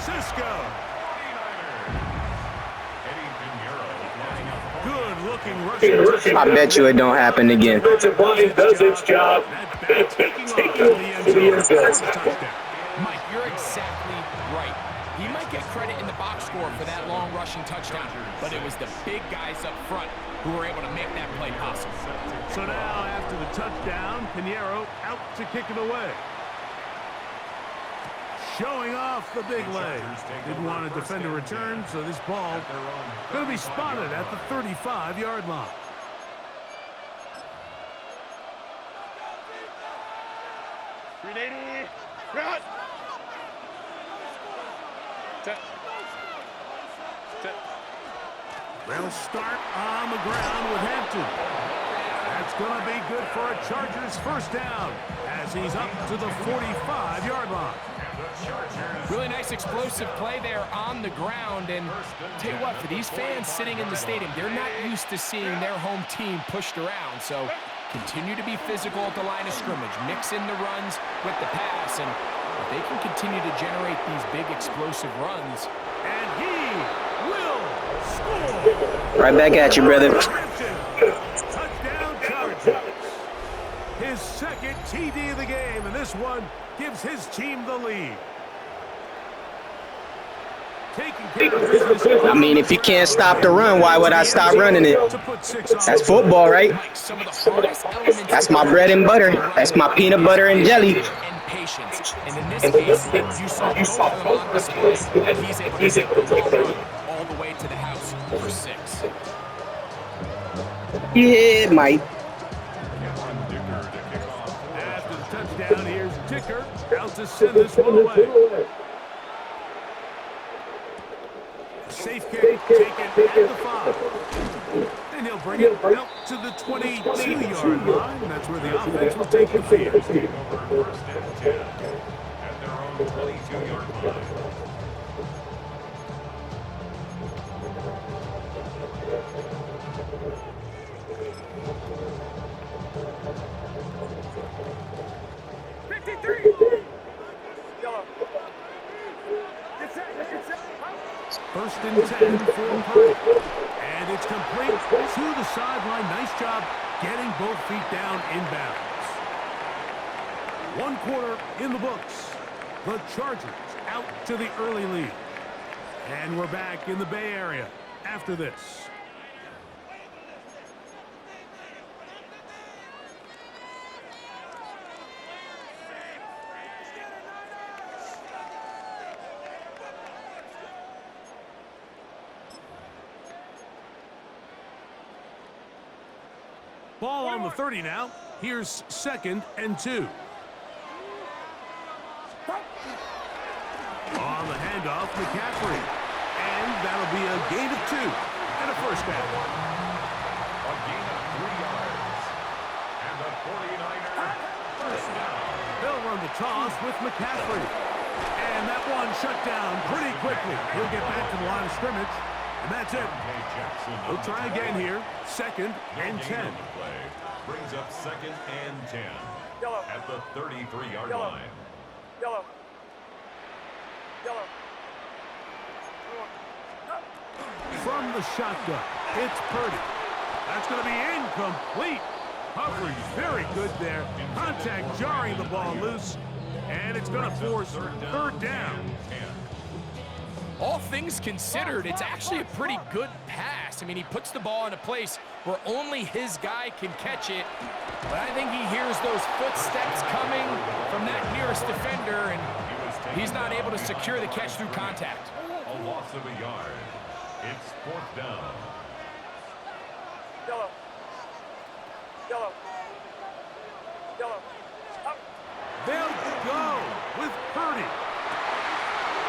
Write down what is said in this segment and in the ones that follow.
Francisco. Good-looking rushing. I bet you it don't happen again. Defensive line does its job. Taking off to the end zone. Mike, you're exactly right. He might get credit in the box score for that long rushing touchdown, but it was the big guys up front who were able to make that play possible. So now, after the touchdown, Pinheiro out to kick it away. Showing off the big leg. Didn't want to defend a return, so this ball going to be spotted at the 35-yard line. They'll start on the ground with Hampton. That's going to be good for a Chargers first down as he's up to the 45-yard line. Really nice explosive play there on the ground. And tell you what, for these fans sitting in the stadium, they're not used to seeing their home team pushed around. So continue to be physical at the line of scrimmage. Mix in the runs with the pass. And if they can continue to generate these big explosive runs. And he will score. Right back at you, brother. Touchdown Chargers. His second TD of the game, and this one gives his team the lead. I mean, if you can't stop the run, why would I stop running it? That's football, right? That's my bread and butter. That's my peanut butter and jelly. Patience. And in this case, you saw both of them on display, and he's able to take the run all the way to the house for 6. Yeah, Mike. After the touchdown, here's Dicker out to send this one away. Safe kick taken at the 5. Then he'll bring it out to the 22-yard line. That's where the offense will take the field. At their own 22-yard line. First and 10 for Purdy. And it's complete to the sideline. Nice job getting both feet down inbounds. 1 quarter in the books. The Chargers out to the early lead. And we're back in the Bay Area after this. Ball on the 30 now. Here's 2nd and 2. On the handoff, McCaffrey. And that'll be a gain of 2 and a first down. A gain of 3 yards. And the 49ers first down. They'll run the toss with McCaffrey. And that one shut down pretty quickly. He'll get back to the line of scrimmage. And that's it. We'll try again here. 2nd and 10. Brings up 2nd and 10 at the 33-yard line. From the shotgun, it's Purdy. That's going to be incomplete. Coverage very good there. Contact jarring the ball loose. And it's going to force 3rd down. All things considered, it's actually a pretty good pass. I mean, he puts the ball in a place where only his guy can catch it. But I think he hears those footsteps coming from that nearest defender, and he's not able to secure the catch through contact. A loss of a yard. It's 4th down. They'll go with Purdy.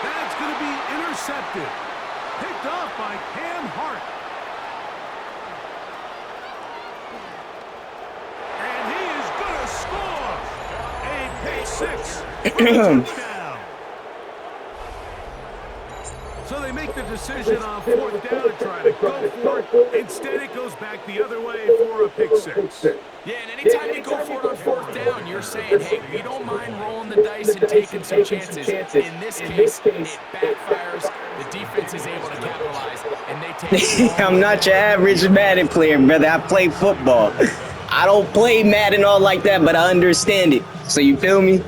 That's going to be intercepted. Picked off by Cam Hart. And he is going to score a pick 6. So they make the decision on fourth down to try to go for it. Instead, it goes back the other way for a pick six. Yeah, and anytime you go for it on fourth down, you're saying, hey, we don't mind rolling the dice and taking some chances. In this case, it backfires. The defense is able to capitalize, and they take I'm not your average Madden player, brother. I play football. I don't play Madden all like that, but I understand it. So you feel me?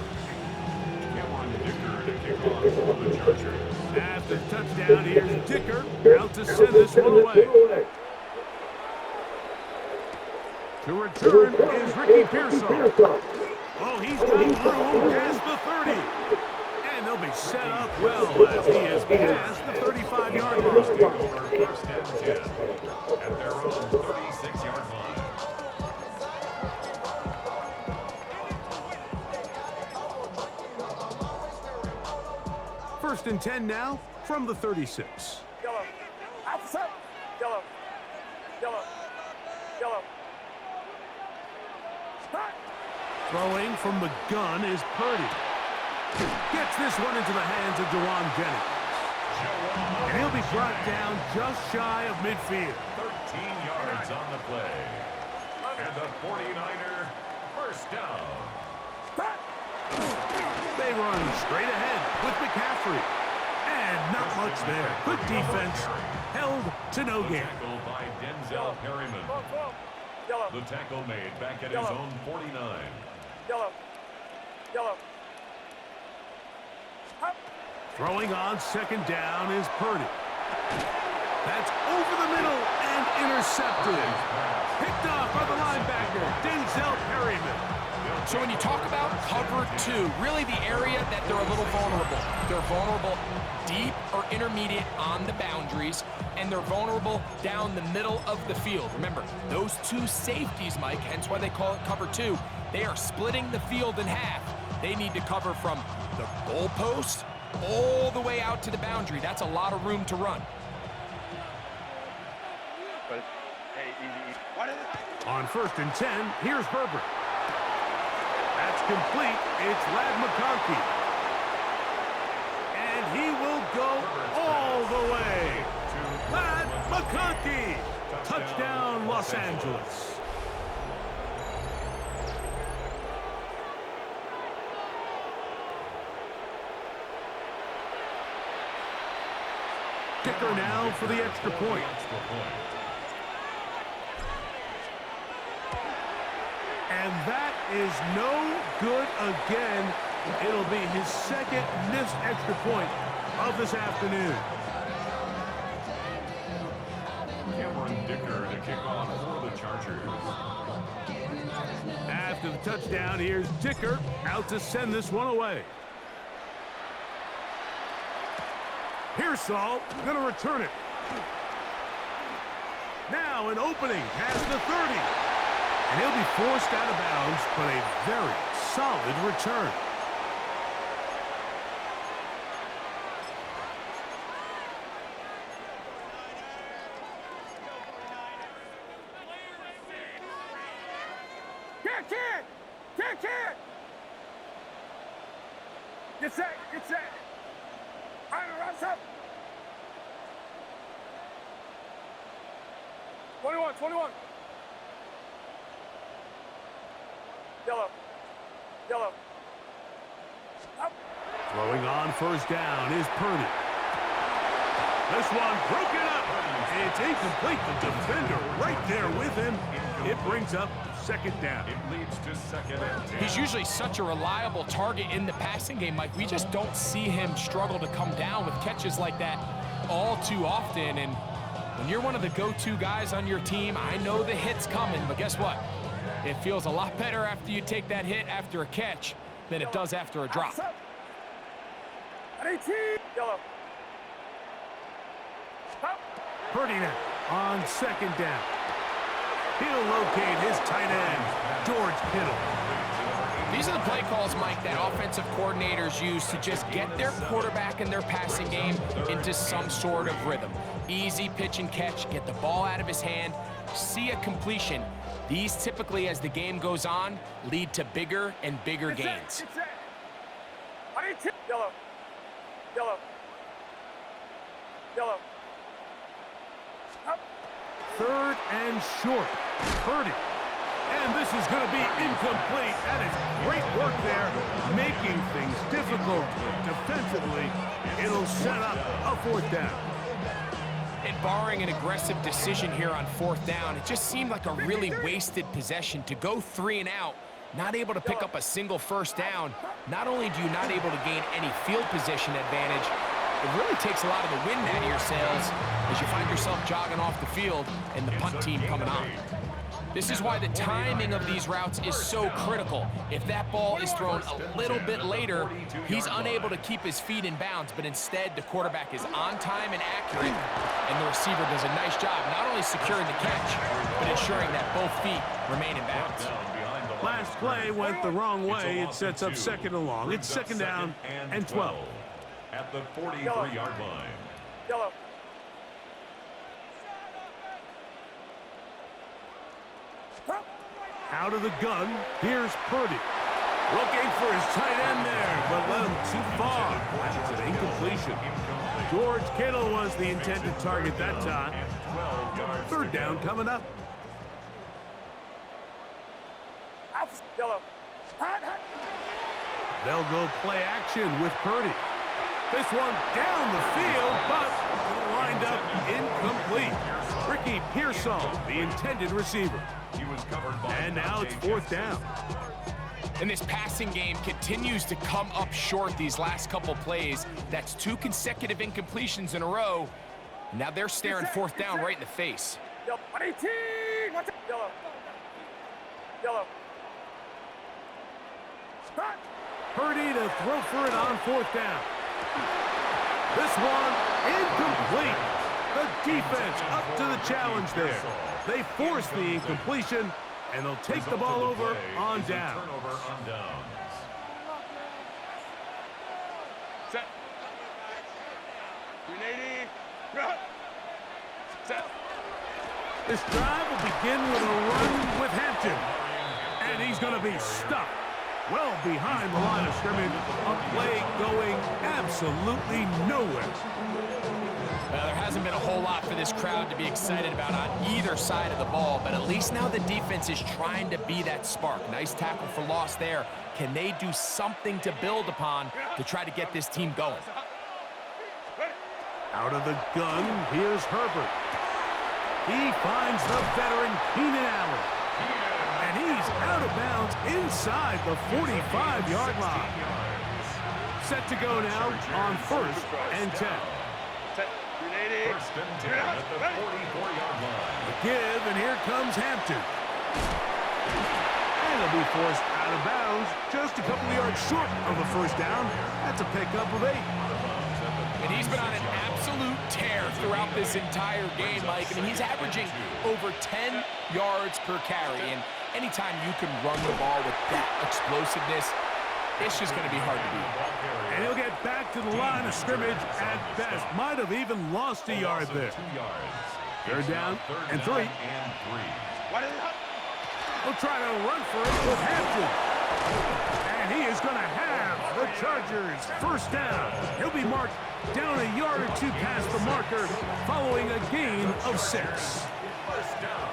After the touchdown, here's Dicker out to send this one away. To return is Ricky Pearsall. Oh, he's got room past the 30. And they'll be set up well as he has passed the 35-yard line. First and 10 at their own 36-yard line. First and 10 now from the 36. Yellow. Outside. Yellow. Yellow. Yellow. Throwing from the gun is Purdy. Gets this one into the hands of Jawan Jennings. And he'll be brought down just shy of midfield. 13 yards on the play. And the 49er first down. They run straight ahead with McCaffrey. And not much there. Good defense. Held to no gain. Tackle by Denzel Perryman. Yellow. The tackle made back at his own 49. Yellow. Yellow. Throwing on second down is Purdy. That's over the middle and intercepted. Picked off by the linebacker, Denzel Perryman. So when you talk about cover two, really the area that they're a little vulnerable. They're vulnerable deep or intermediate on the boundaries, and they're vulnerable down the middle of the field. Remember, those two safeties, Mike, hence why they call it cover two, they are splitting the field in half. They need to cover from the goalpost all the way out to the boundary. That's a lot of room to run. On first and 10, here's Herbert. That's complete. It's Lad McConkey. And he will go all the way. Lad McConkey. Touchdown, Los Angeles. Kicker now for the extra point. And that is no good again. It'll be his second missed extra point of this afternoon. Cameron Dicker to kick off for the Chargers. After the touchdown, here's Dicker out to send this one away. Pearsall going to return it. Now an opening past the 30. And he'll be forced out of bounds, but a very solid return. Kid! Get set! All right, rise up! 21. Yellow. Up. Throwing on first down is Purdy. This one broken up. It's incomplete. The defender right there with him. It brings up second down. It leads to second and 10. He's usually such a reliable target in the passing game, Mike. We just don't see him struggle to come down with catches like that all too often. And when you're one of the go-to guys on your team, I know the hit's coming, but guess what? It feels a lot better after you take that hit after a catch than it does after a drop. Yellow. Purdy now on second down. He'll locate his tight end, George Kittle. These are the play calls, Mike, that offensive coordinators use to just get their quarterback and their passing game into some sort of rhythm. Easy pitch and catch, get the ball out of his hand, see a completion. These typically, as the game goes on, lead to bigger and bigger gains. Yellow. Yellow. Third and short. Purdy. And this is going to be incomplete. That is great work there, making things difficult defensively. It'll set up a fourth down. And barring an aggressive decision here on fourth down, it just seemed like a really wasted possession to go 3 and out, not able to pick up a single first down. Not only do you not able to gain any field position advantage, it really takes a lot of the wind out of your sails as you find yourself jogging off the field and the punt team coming on. This is why the timing of these routes is so critical. If that ball is thrown a little bit later, he's unable to keep his feet in bounds, but instead the quarterback is on time and accurate, and the receiver does a nice job not only securing the catch, but ensuring that both feet remain in bounds. Last play went the wrong way. It sets up second and long. It's second down and 12. At the 43-yard line. Yellow. Out of the gun, here's Purdy. Looking for his tight end there, but let him too far. That's an incompletion. George Kittle was the intended target that time. Third down coming up. Yellow. They'll go play action with Purdy. This one down the field, but it'll wind up incomplete. Ricky Pearsall, the intended receiver. And now it's fourth down. And this passing game continues to come up short these last couple plays. That's 2 consecutive incompletions in a row. Now they're staring fourth down right in the face. Yellow. 18. Yellow. Yellow. Purdy to throw for it on fourth down. This one incomplete. The defense up to the challenge there. They force the incompletion, and they'll take the ball over on down. Set. 380. Set. This drive will begin with a run with Hampton. And he's going to be stuck well behind the line of scrimmage. A play going absolutely nowhere. Well, there hasn't been a whole lot for this crowd to be excited about on either side of the ball, but at least now the defense is trying to be that spark. Nice tackle for loss there. Can they do something to build upon to try to get this team going? Out of the gun, here's Herbert. He finds the veteran Keenan Allen. And he's out of bounds inside the 45-yard line. Set to go now on first and 10. First and 10 at the 44-yard line. The give, and here comes Hampton. And he'll be forced out of bounds just a couple of yards short of the first down. That's a pickup of 8. And he's been on an absolute tear throughout this entire game, Mike. I mean, he's averaging over 10 yards per carry. And anytime you can run the ball with that explosiveness, it's just going to be hard to beat. And he'll get back to the line of scrimmage at best. Might have even lost a yard there. Third down and 3. He'll try to run for it with Hampton. And he is going to have the Chargers first down. He'll be marked down a yard or 2 past the marker following a gain of 6. First down.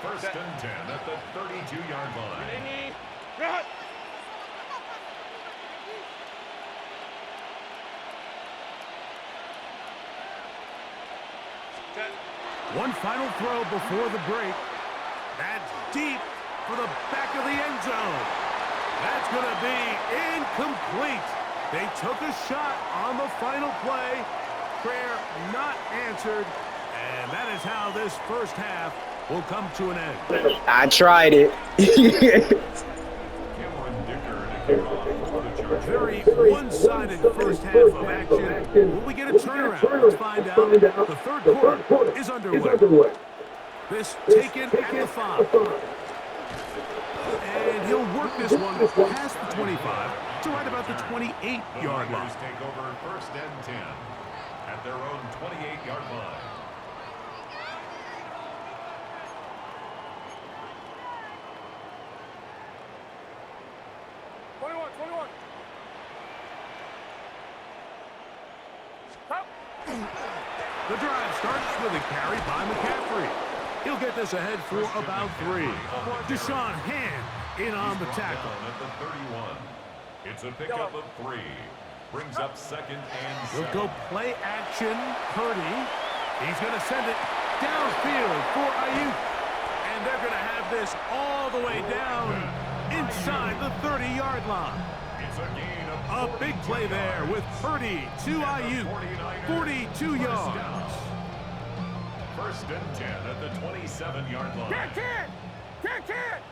First and 10 at the 32-yard line. One final throw before the break. That's deep for the back of the end zone. That's going to be incomplete. They took a shot on the final play. Prayer not answered. And that is how this first half will come to an end. I tried it. Very one-sided first half of action. Will we get a turnaround? Let's find out. The third quarter is underway. This taken at the 5. And he'll work this one past the 25 to right about the 28-yard line. Take over first and 10 at their own 28-yard line. The drive starts with a carry by McCaffrey. He'll get this ahead for about 3. Deshaun Hand in on the tackle. At the 31. It's a pickup of 3. Brings up 2nd and 7. He'll go play action. Purdy. He's going to send it downfield for Ayuk. And they're going to have this all the way down inside the 30-yard line. It's a gain of A big play there with Purdy to Ayuk. 42 yards. 1st and 10 at the 27-yard line. Kick it! Kick it!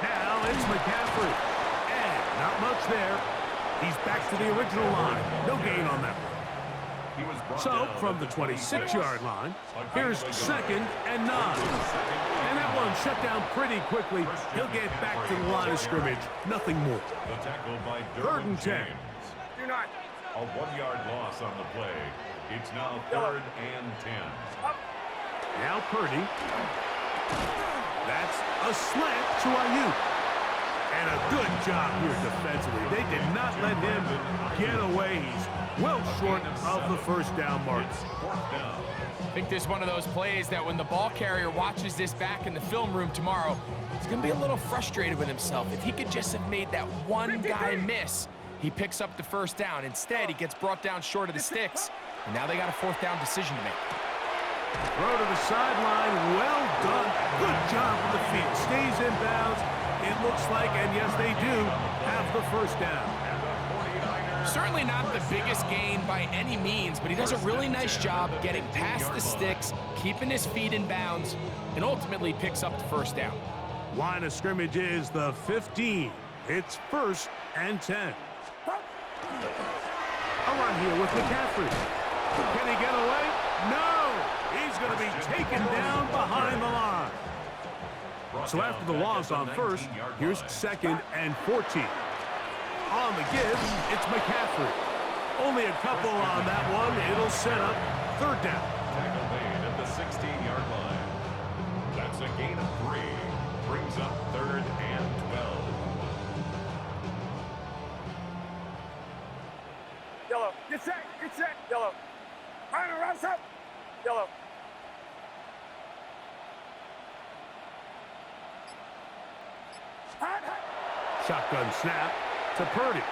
Now it's McCaffrey. And not much there. He's back to the original line. No gain on that one. He was brought So down from at the 26-yard line, here's 2nd and 9. And that one shut down pretty quickly. He'll get back to the line of scrimmage. Nothing more. The tackle by 3rd and 10. Do not. A 1-yard loss on the play. It's now 3rd and 10. Now Purdy. That's a slant to Ayuk. And a good job here defensively. They did not let him get away. He's well short of the 1st down mark. 4th down. I think this is one of those plays that when the ball carrier watches this back in the film room tomorrow, he's going to be a little frustrated with himself. If he could just have made that one guy miss, he picks up the 1st down. Instead, he gets brought down short of the sticks, and now they got a 4th down decision to make. Throw to the sideline. Well done. Good job with the feet. Stays in bounds. It looks like, and yes, they do, have the 1st down. Certainly not the biggest gain by any means, but he does a really nice job getting past the sticks, keeping his feet in bounds, and ultimately picks up the 1st down. Line of scrimmage is the 15. It's 1st and 10. A run here with McCaffrey. Can he get away? No! He's going to be taken down behind the line. So after the loss on 1st, here's 2nd and 14. On the give, it's McCaffrey. Only a couple on that one. It'll set up 3rd down. Tackle made at the 16-yard line. That's a gain of 3. Brings up 3rd and 12. Yellow. Get set. Get set. Yellow. Minor, rise up. Yellow. Hot, hot. Shotgun snap to Purdy.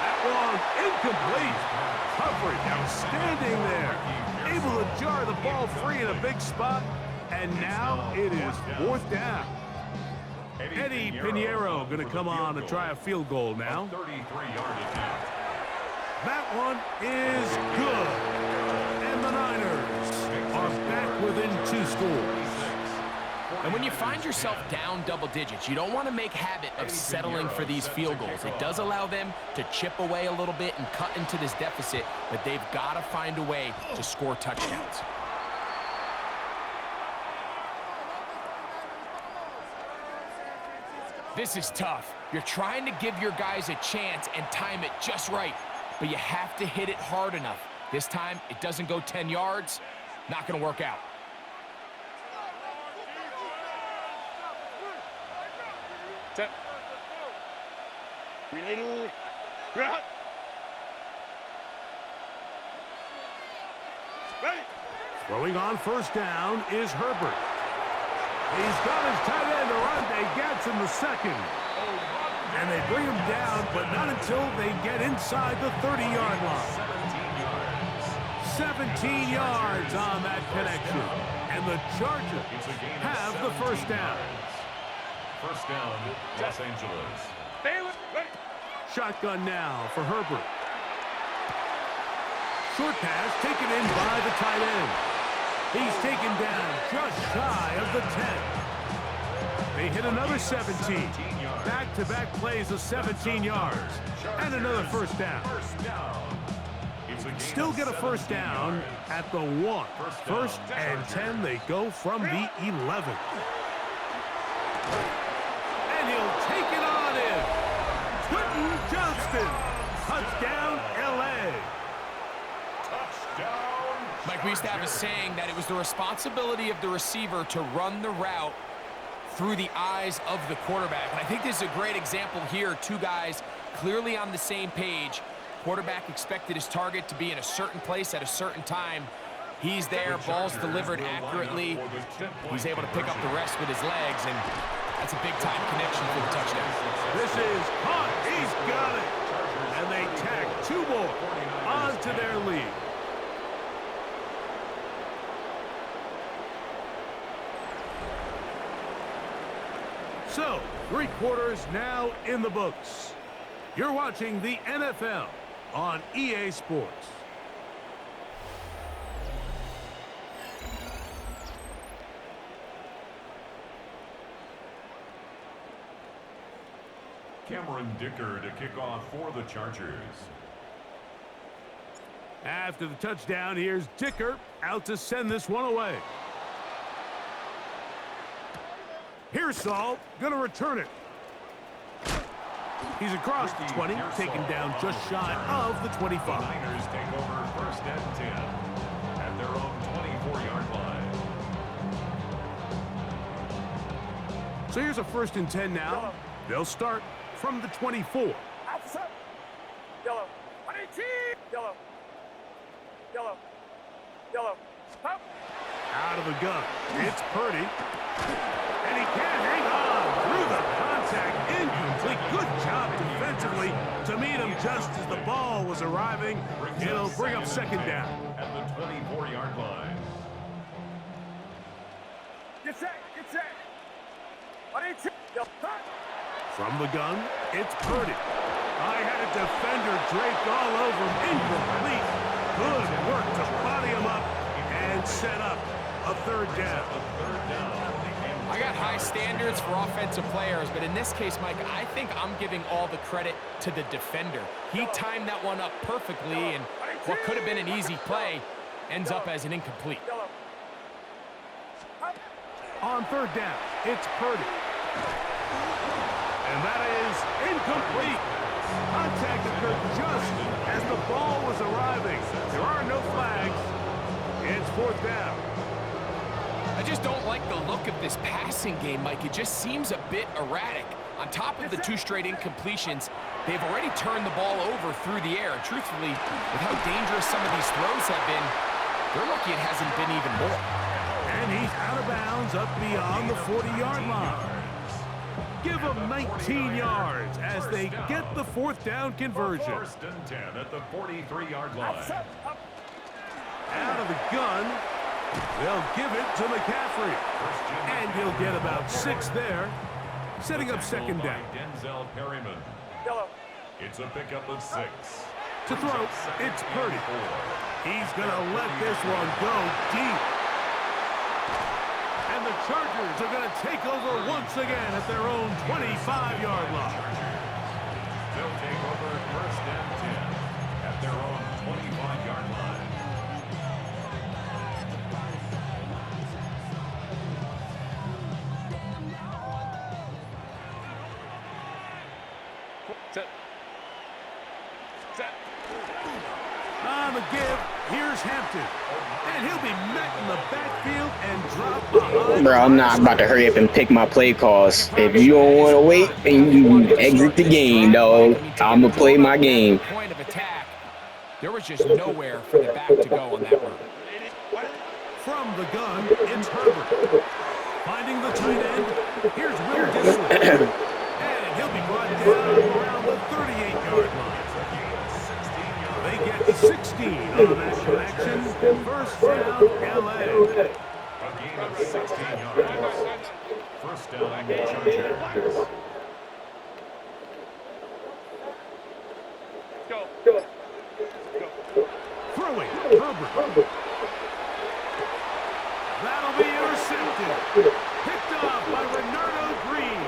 That one incomplete. Coverage outstanding there. Able to jar the ball free in a big spot. And now it is 4th down. Eddie Pinheiro going to come on to try a field goal now. 33-yard attempt. That one is good. And the Niners are back within 2 scores. And when you find yourself down double digits, you don't want to make habit of settling for these field goals. It does allow them to chip away a little bit and cut into this deficit, but they've got to find a way to score touchdowns. This is tough. You're trying to give your guys a chance and time it just right, but you have to hit it hard enough. This time, it doesn't go 10 yards. Not going to work out. Throwing on 1st down is Herbert. He's got his tight end, Arante Gadsden, the 2nd. And they bring him down, but not until they get inside the 30-yard line. 17 yards on that connection. And the Chargers have the 1st down. 1st down, Los Angeles. Shotgun now for Herbert. Short pass taken in by the tight end. He's taken down just shy of the 10. They hit another 17. Back-to-back plays of 17 yards. And another 1st down. Still get a 1st down at the 1. 1st and 10, they go from the 11. And he'll take it on in. Quentin Johnston. Touchdown, L.A. Mike, we used to have a saying that it was the responsibility of the receiver to run the route through the eyes of the quarterback. And I think this is a great example here. Two guys clearly on the same page. Quarterback expected his target to be in a certain place at a certain time. He's there, ball's delivered accurately. He's able to pick up the rest with his legs, and that's a big-time connection for the touchdown. This is caught. He's got it. And they tack 2 more onto their lead. So, 3 quarters now in the books. You're watching the NFL on EA Sports. Cameron Dicker to kick off for the Chargers. After the touchdown, here's Dicker out to send this one away. Here's Saul, going to return it. He's across the 20, taken down just shy of the 25. The Niners take over 1st and 10 at their own 24-yard line. So here's a 1st and 10 now. They'll start from the 24. Outside. Yellow. 22. Yellow. Yellow. Yellow. Up. Out of the gun. It's Purdy. And he can't hang on through the contact. Incomplete. Good job defensively to meet him just as the ball was arriving. It'll bring up 2nd down. At the 24-yard line. Get set. Get set. 22. Yellow. From the gun, it's Purdy. I had a defender draped all over him. Incomplete. Good work to body him up and set up a 3rd down. I got high standards for offensive players, but in this case, Mike, I think I'm giving all the credit to the defender. He timed that one up perfectly, and what could have been an easy play ends up as an incomplete. On 3rd down, it's Purdy. And that is incomplete. Contact occurred just as the ball was arriving. There are no flags. It's 4th down. I just don't like the look of this passing game, Mike. It just seems a bit erratic. On top of the 2 straight incompletions, they've already turned the ball over through the air. And truthfully, with how dangerous some of these throws have been, they're lucky it hasn't been even more. And he's out of bounds up beyond the 40-yard line. Give them 19 yards as they get the 4th down conversion. 1st and 10 at the 43-yard line. Out of the gun, they'll give it to McCaffrey. And he'll get about 6 there, setting up 2nd down. Denzel Perryman. It's a pickup of 6. To throw, it's Purdy. He's going to let this one go deep. And the Chargers are going to take over once again at their own 25-yard line. They'll take over 1st and 10 at their own 25-yard line. On the give, here's Hampton. And he'll be met in the backfield and dropped behind. Bro, I'm not about to hurry up and pick my play calls. If you don't want to wait, then you exit the game, dog. I'm going to play my game. Point of attack, there was just nowhere for the back to go on that run. From the gun, it's Herbert. Finding the tight end, here's Will Disley. And he'll be brought down around the 38-yard line. They get 16 on that connection. 1st down, LA. A gain of 16 yards. 1st down, Chargers. Throwing, Herbert. That'll be intercepted. Picked off by Renardo Green.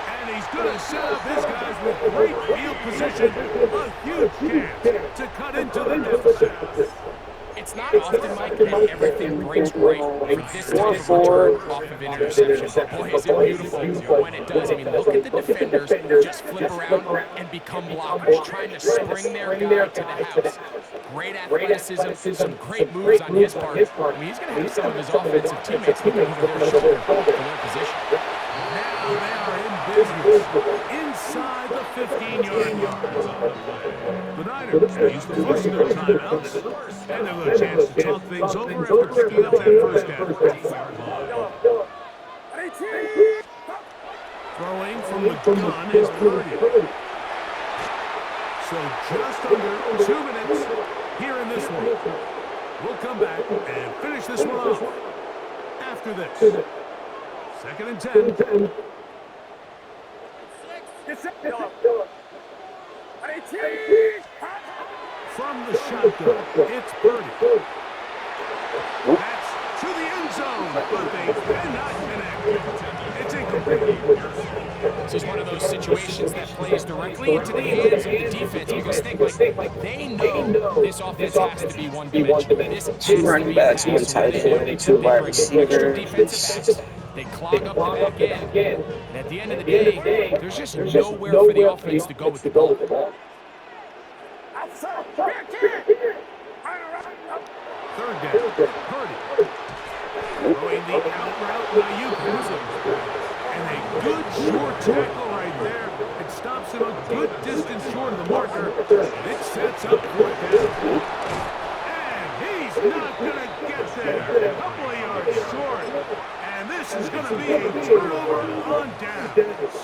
And he's going to set up his guys with great field position. A huge chance to cut into the deficit. It's not often, Mike, that everything breaks right for this type of return off of an interception. But boy, is it beautiful when it does. I mean, look at the defenders just flip around and become blockers, trying to spring their guy to the house. Great athleticism, some great moves on his part. I mean, he's going to have some of his offensive teammates looking over their shoulder for their position. inside the 15-yard line. The Niners use the first of their timeouts, and they'll have a chance to talk things over after picking up that first down. Throwing from the gun is Purdy. So just under 2 minutes here in this one. We'll come back and finish this one off after this. 2nd and 10. From the shotgun, it's Purdy. That's to the end zone, but they cannot connect. It's incomplete. This is one of those situations that plays directly into the hands of the defense because they know this offense has to be one-dimensional. This has to be running backs, one tight end, 2 wide receivers. They clog up the back end. And at the end of the day, there's just nowhere for the offense to go with the ball. 3rd down, Purdy. Throwing the out route by Ayuk. And a good short tackle right there. It stops him a good distance short of the marker. It sets up 4th down. And he's not going to get there. A couple of yards short. And this is going to be a turnover on downs.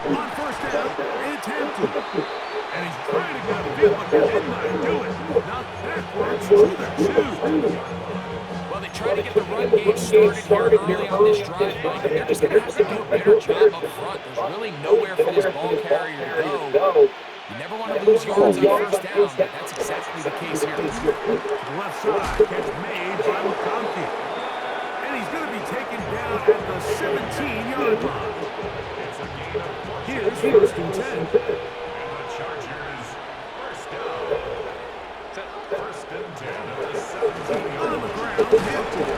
On 1st down, it's Hampton. And he's trying to get a field, but he did not do it. Knocked backwards to the 2. Well, they try to get the run game started here early on this drive, Mike, and they're just going to have to do a better job up front. There's really nowhere for this ball carrier to go. You never want to lose yards on 1st down, but that's exactly the case here. Left side, catch made by McConkey. And he's going to be taken down at the 17-yard line. Here's 1st and 10. And the Chargers, 1st down. 1st and 10 at the 17-yard On the ground, Hampton.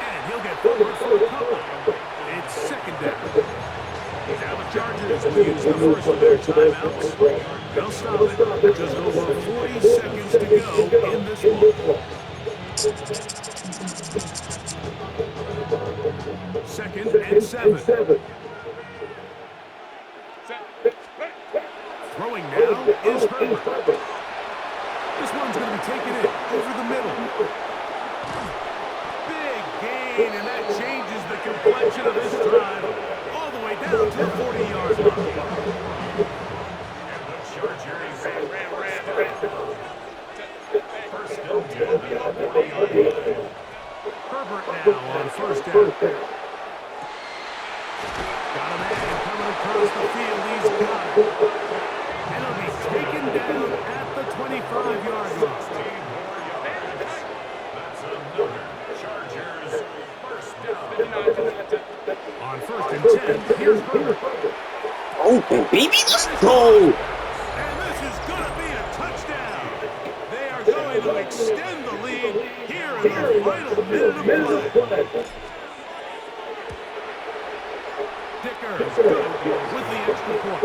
And he'll get forward for a couple. It's 2nd down. Now the Chargers will use the first of their timeouts. They'll stop it. Just over 40 seconds to go in this one. 2nd and 7. Throwing now is Herbert. This one's going to be taken in over the middle. Big gain, and that changes the complexion of this drive all the way down to the 40-yard line. And the Chargers first and 10 at the 40-yard line. Herbert now on 1st down. Got a man coming across the field. He's got it. And he'll be taken down at the 25-yard line. That's another Chargers first down. On 1st and 10, here's Herbert. Open, baby. Let's go. And this is going to be a touchdown. They are going to extend the lead here in the final minute of play. Dickers with the extra point.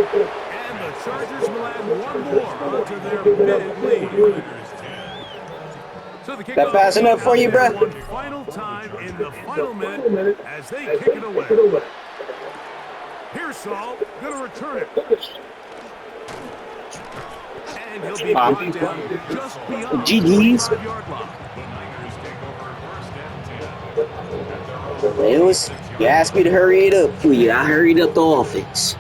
And the Chargers will add one more onto their big lead. So the That fast enough for you, bruh? One final time in the final minute as they kick it away. Here's Saul, going to return it. And he'll be brought down just beyond the GG's. 5-yard line. The Niners take over 1st and 10 at their own It was, you asked me to hurry it up for you. I hurried up the offense.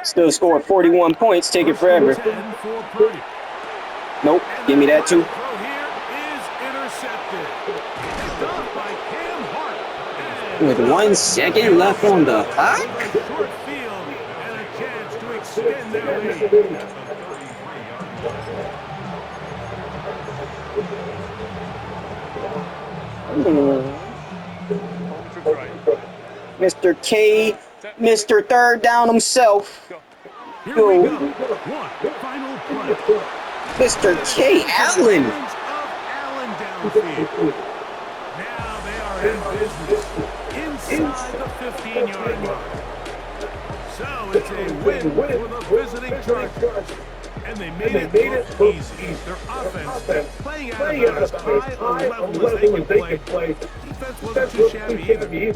Still scoring 41 points. Take it forever. 10 for Purdy. Nope. Give me that too. Throw here is intercepted. Picked off by Cam Hart. And With 1 second left on the clock. a short field and a chance to extend their lead. Mr. K, Mr. Third Down himself. Here we go. One final play. Mr. K. Allen. Of Allen downfield. Now they are in business inside the 15 15-yard line. So it's a win for the visiting Chargers. And they made it look easy. Their offense playing out about as high a level as they can play. Defense wasn't too shabby either.